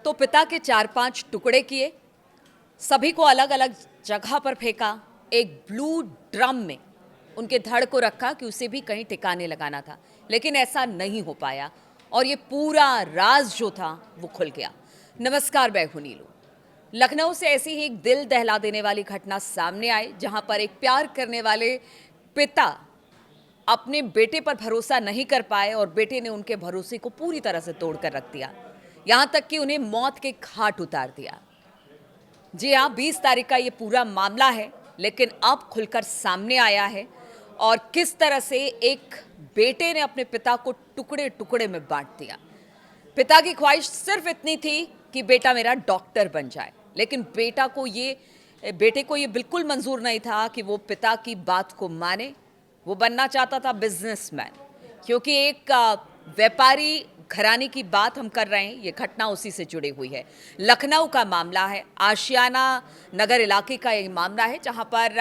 तो पिता के 4-5 टुकड़े किए, सभी को अलग अलग जगह पर फेंका, एक ब्लू ड्रम में उनके धड़ को रखा कि उसे भी कहीं ठिकाने लगाना था, लेकिन ऐसा नहीं हो पाया और ये पूरा राज जो था वो खुल गया। नमस्कार, मैं हूं नीलू। लखनऊ से ऐसी ही एक दिल दहला देने वाली घटना सामने आई, जहां पर एक प्यार करने वाले पिता अपने बेटे पर भरोसा नहीं कर पाए और बेटे ने उनके भरोसे को पूरी तरह से तोड़ कर रख दिया, यहां तक कि उन्हें मौत के घाट उतार दिया। जी हाँ, 20 तारीख का ये पूरा मामला है, लेकिन अब खुलकर सामने आया है और किस तरह से एक बेटे ने अपने पिता को टुकड़े टुकड़े में बांट दिया। पिता की ख्वाहिश सिर्फ इतनी थी कि बेटा मेरा डॉक्टर बन जाए, लेकिन बेटे को ये बिल्कुल मंजूर नहीं था कि वो पिता की बात को माने। वो बनना चाहता था बिजनेसमैन, क्योंकि एक व्यापारी घराने की बात हम कर रहे हैं। ये घटना उसी से जुड़ी हुई है, लखनऊ का मामला है, आशियाना नगर इलाके का ये मामला है, जहां पर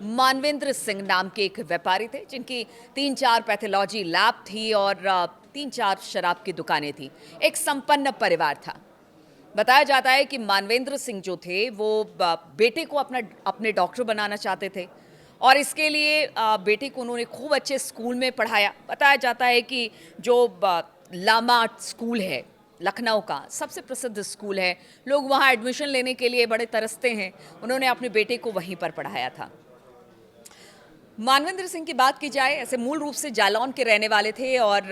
मानवेंद्र सिंह नाम के एक व्यापारी थे, जिनकी 3-4 पैथोलॉजी लैब थी और 3-4 शराब की दुकानें थी। एक संपन्न परिवार था। बताया जाता है कि मानवेंद्र सिंह जो थे वो बेटे को अपने डॉक्टर बनाना चाहते थे और इसके लिए बेटे को उन्होंने खूब अच्छे स्कूल में पढ़ाया। बताया जाता है कि जो लामा स्कूल है, लखनऊ का सबसे प्रसिद्ध स्कूल है, लोग वहाँ एडमिशन लेने के लिए बड़े तरसते हैं। उन्होंने अपने बेटे को वहीं पर पढ़ाया था। मानवेंद्र सिंह की बात की जाए, ऐसे मूल रूप से जालौन के रहने वाले थे और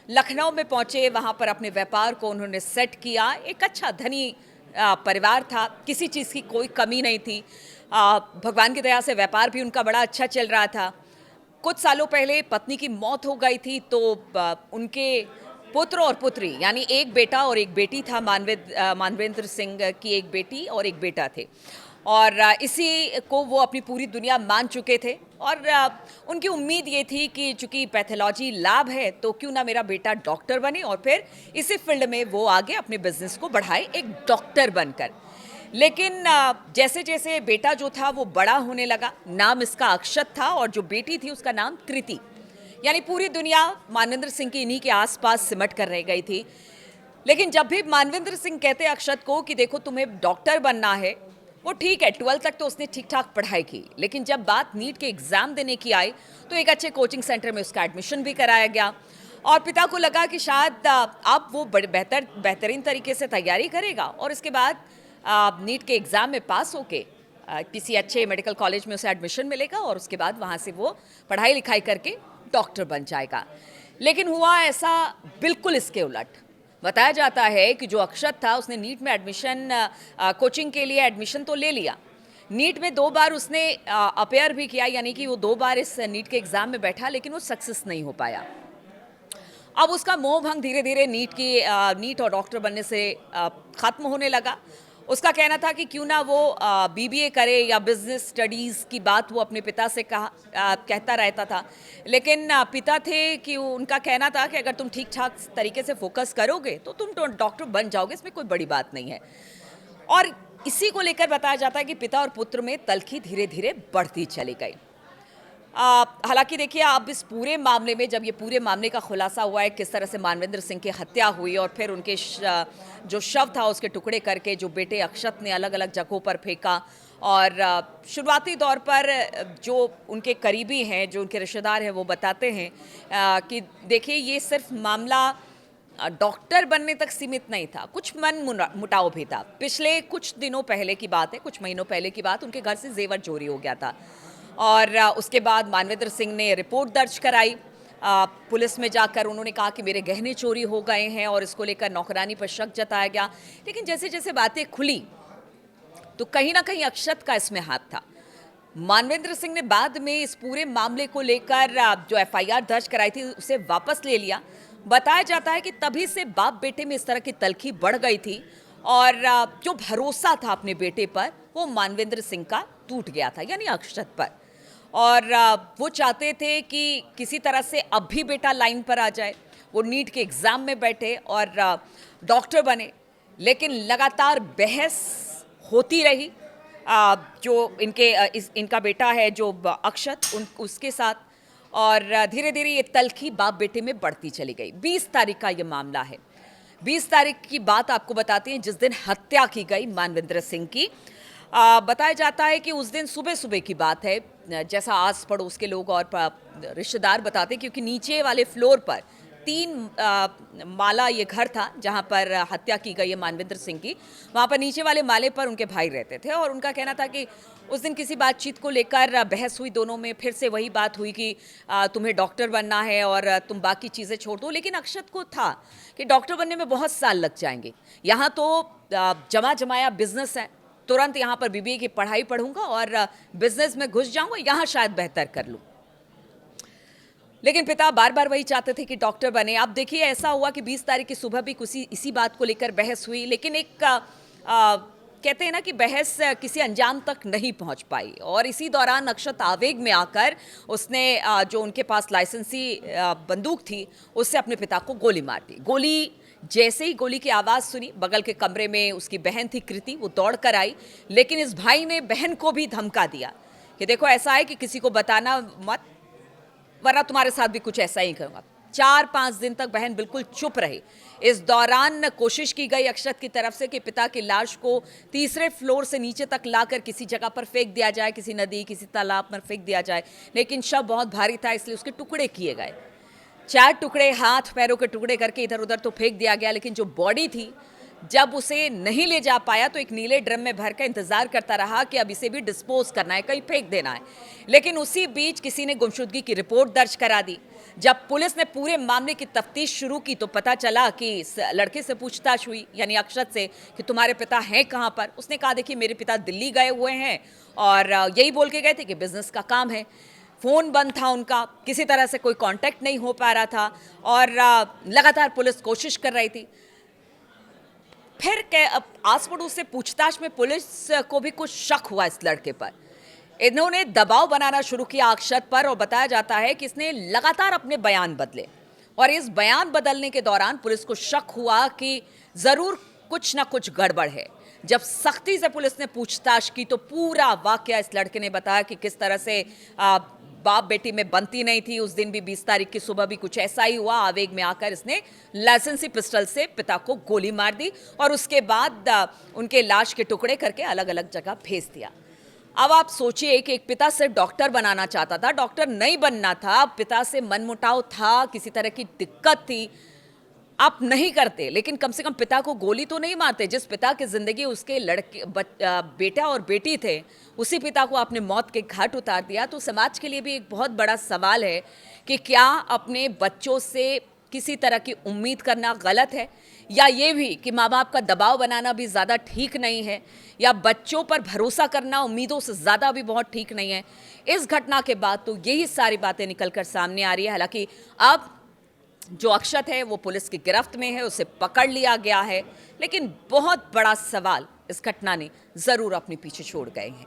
लखनऊ में पहुंचे, वहां पर अपने व्यापार को उन्होंने सेट किया। एक अच्छा धनी परिवार था, किसी चीज़ की कोई कमी नहीं थी। भगवान की दया से व्यापार भी उनका बड़ा अच्छा चल रहा था। कुछ सालों पहले पत्नी की मौत हो गई थी, तो उनके पुत्र और पुत्री, यानी एक बेटा और एक बेटी था। मानवेंद्र सिंह की एक बेटी और एक बेटा थे और इसी को वो अपनी पूरी दुनिया मान चुके थे और उनकी उम्मीद ये थी कि चूंकि पैथोलॉजी लैब है तो क्यों ना मेरा बेटा डॉक्टर बने और फिर इसी फील्ड में वो आगे अपने बिजनेस को बढ़ाए एक डॉक्टर बनकर। लेकिन जैसे जैसे बेटा जो था वो बड़ा होने लगा, नाम इसका अक्षत था और जो बेटी थी उसका नाम कृति, यानी पूरी दुनिया मानवेंद्र सिंह की इन्हीं के आसपास सिमट कर रह गई थी। लेकिन जब भी मानवेंद्र सिंह कहते अक्षत को कि देखो तुम्हें डॉक्टर बनना है, वो ठीक है, 12 तक तो उसने ठीक ठाक पढ़ाई की, लेकिन जब बात नीट के एग्ज़ाम देने की आई तो एक अच्छे कोचिंग सेंटर में उसका एडमिशन भी कराया गया और पिता को लगा कि शायद अब वो बेहतरीन तरीके से तैयारी करेगा और इसके बाद नीट के एग्ज़ाम में पास होके किसी अच्छे मेडिकल कॉलेज में उसे एडमिशन मिलेगा और उसके बाद वहाँ से वो पढ़ाई लिखाई करके डॉक्टर बन जाएगा। लेकिन हुआ ऐसा बिल्कुल इसके उलट। बताया जाता है कि जो अक्षत था उसने नीट में एडमिशन, कोचिंग के लिए एडमिशन तो ले लिया, नीट में 2 बार उसने अपेयर भी किया, यानी कि वो 2 बार इस नीट के एग्ज़ाम में बैठा, लेकिन वो सक्सेस नहीं हो पाया। अब उसका मोह भंग धीरे धीरे नीट और डॉक्टर बनने से ख़त्म होने लगा। उसका कहना था कि क्यों ना वो बीबीए करे या बिजनेस स्टडीज़ की बात वो अपने पिता से कहता रहता था, लेकिन पिता थे कि उनका कहना था कि अगर तुम ठीक ठाक तरीके से फोकस करोगे तो तुम डॉक्टर बन जाओगे, इसमें कोई बड़ी बात नहीं है। और इसी को लेकर बताया जाता है कि पिता और पुत्र में तल्खी धीरे धीरे बढ़ती चली गई। हालांकि देखिए, अब इस पूरे मामले में जब ये पूरे मामले का खुलासा हुआ है, किस तरह से मानवेंद्र सिंह की हत्या हुई और फिर उनके जो शव था उसके टुकड़े करके जो बेटे अक्षत ने अलग अलग जगहों पर फेंका और शुरुआती दौर पर जो उनके करीबी हैं, जो उनके रिश्तेदार हैं, वो बताते हैं कि देखिए ये सिर्फ मामला डॉक्टर बनने तक सीमित नहीं था, कुछ मन मुटाव भी था। पिछले कुछ दिनों पहले की बात है, कुछ महीनों पहले की बात, उनके घर से जेवर चोरी हो गया था और उसके बाद मानवेंद्र सिंह ने रिपोर्ट दर्ज कराई। पुलिस में जाकर उन्होंने कहा कि मेरे गहने चोरी हो गए हैं और इसको लेकर नौकरानी पर शक जताया गया। लेकिन जैसे जैसे बातें खुली तो कहीं ना कहीं अक्षत का इसमें हाथ था। मानवेंद्र सिंह ने बाद में इस पूरे मामले को लेकर जो एफआईआर दर्ज कराई थी उसे वापस ले लिया। बताया जाता है कि तभी से बाप बेटे में इस तरह की तल्खी बढ़ गई थी और जो भरोसा था अपने बेटे पर वो मानवेंद्र सिंह का टूट गया था, यानी अक्षत पर। और वो चाहते थे कि किसी तरह से अब भी बेटा लाइन पर आ जाए, वो नीट के एग्ज़ाम में बैठे और डॉक्टर बने। लेकिन लगातार बहस होती रही जो इनका बेटा है जो अक्षत उसके साथ, और धीरे धीरे ये तल्खी बाप बेटे में बढ़ती चली गई। 20 तारीख का ये मामला है। 20 तारीख की बात आपको बताते हैं जिस दिन हत्या की गई मानवेंद्र सिंह की। बताया जाता है कि उस दिन सुबह सुबह की बात है, जैसा आस पड़ोस के लोग और रिश्तेदार बताते हैं, क्योंकि नीचे वाले फ्लोर पर 3 माला ये घर था जहां पर हत्या की गई है मानवेंद्र सिंह की। वहां पर नीचे वाले माले पर उनके भाई रहते थे और उनका कहना था कि उस दिन किसी बातचीत को लेकर बहस हुई दोनों में। फिर से वही बात हुई कि तुम्हें डॉक्टर बनना है और तुम बाकी चीज़ें छोड़ दो। लेकिन अक्षत को था कि डॉक्टर बनने में बहुत साल लग जाएंगे, यहाँ तो जमा जमाया बिजनेस है, तुरंत यहाँ पर बीबीए की पढ़ाई पढ़ूंगा और बिजनेस में घुस जाऊंगा, यहाँ शायद बेहतर कर लूँ। लेकिन पिता बार बार वही चाहते थे कि डॉक्टर बने। अब देखिए ऐसा हुआ कि 20 तारीख की सुबह भी इसी बात को लेकर बहस हुई, लेकिन एक कहते हैं ना कि बहस किसी अंजाम तक नहीं पहुंच पाई। और इसी दौरान अक्षत आवेग में आकर उसने जो उनके पास लाइसेंसी बंदूक थी उससे अपने पिता को गोली मार दी। जैसे ही गोली की आवाज़ सुनी, बगल के कमरे में उसकी बहन थी कृति, वो दौड़ कर आई। लेकिन इस भाई ने बहन को भी धमका दिया कि देखो ऐसा है कि किसी को बताना मत, वरना तुम्हारे साथ भी कुछ ऐसा ही करूंगा। 4-5 दिन तक बहन बिल्कुल चुप रही। इस दौरान कोशिश की गई अक्षत की तरफ से कि पिता की लाश को तीसरे फ्लोर से नीचे तक लाकर किसी जगह पर फेंक दिया जाए, किसी नदी किसी तालाब पर फेंक दिया जाए। लेकिन शव बहुत भारी था, इसलिए उसके टुकड़े किए गए। 4 टुकड़े, हाथ पैरों के टुकड़े करके इधर उधर तो फेंक दिया गया। लेकिन जो बॉडी थी, जब उसे नहीं ले जा पाया तो एक नीले ड्रम में भर कर इंतजार करता रहा कि अब इसे भी डिस्पोज करना है, कहीं फेंक देना है। लेकिन उसी बीच किसी ने गुमशुदगी की रिपोर्ट दर्ज करा दी। जब पुलिस ने पूरे मामले की तफ्तीश शुरू की तो पता चला कि इस लड़के से पूछताछ हुई, यानी अक्षत से, कि तुम्हारे पिता हैं कहाँ पर। उसने कहा देखिए मेरे पिता दिल्ली गए हुए हैं और यही बोल के गए थे कि बिजनेस का काम है। फ़ोन बंद था उनका, किसी तरह से कोई कांटेक्ट नहीं हो पा रहा था और लगातार पुलिस कोशिश कर रही थी। फिर आस पड़ोस से पूछताछ में पुलिस को भी कुछ शक हुआ इस लड़के पर। इन्होंने दबाव बनाना शुरू किया अक्षत पर और बताया जाता है कि इसने लगातार अपने बयान बदले और इस बयान बदलने के दौरान पुलिस को शक हुआ कि ज़रूर कुछ ना कुछ गड़बड़ है। जब सख्ती से पुलिस ने पूछताछ की तो पूरा वाकया इस लड़के ने बताया कि किस तरह से बाप बेटी में बनती नहीं थी। उस दिन भी 20 तारीख की सुबह भी कुछ ऐसा ही हुआ। आवेग में आकर इसने लाइसेंसी पिस्टल से पिता को गोली मार दी और उसके बाद उनके लाश के टुकड़े करके अलग अलग जगह भेज दिया। अब आप सोचिए कि एक पिता से डॉक्टर बनाना चाहता था, डॉक्टर नहीं बनना था, पिता से मनमुटाव था, किसी तरह की दिक्कत थी, आप नहीं करते, लेकिन कम से कम पिता को गोली तो नहीं मारते। जिस पिता की जिंदगी उसके बेटा और बेटी थे, उसी पिता को आपने मौत के घाट उतार दिया। तो समाज के लिए भी एक बहुत बड़ा सवाल है कि क्या अपने बच्चों से किसी तरह की उम्मीद करना गलत है, या ये भी कि माँ बाप का दबाव बनाना भी ज़्यादा ठीक नहीं है, या बच्चों पर भरोसा करना उम्मीदों से ज़्यादा भी बहुत ठीक नहीं है। इस घटना के बाद तो यही सारी बातें निकल कर सामने आ रही है। हालांकि अब जो अक्षत है वो पुलिस की गिरफ्त में है, उसे पकड़ लिया गया है, लेकिन बहुत बड़ा सवाल इस घटना ने ज़रूर अपने पीछे छोड़ गए हैं।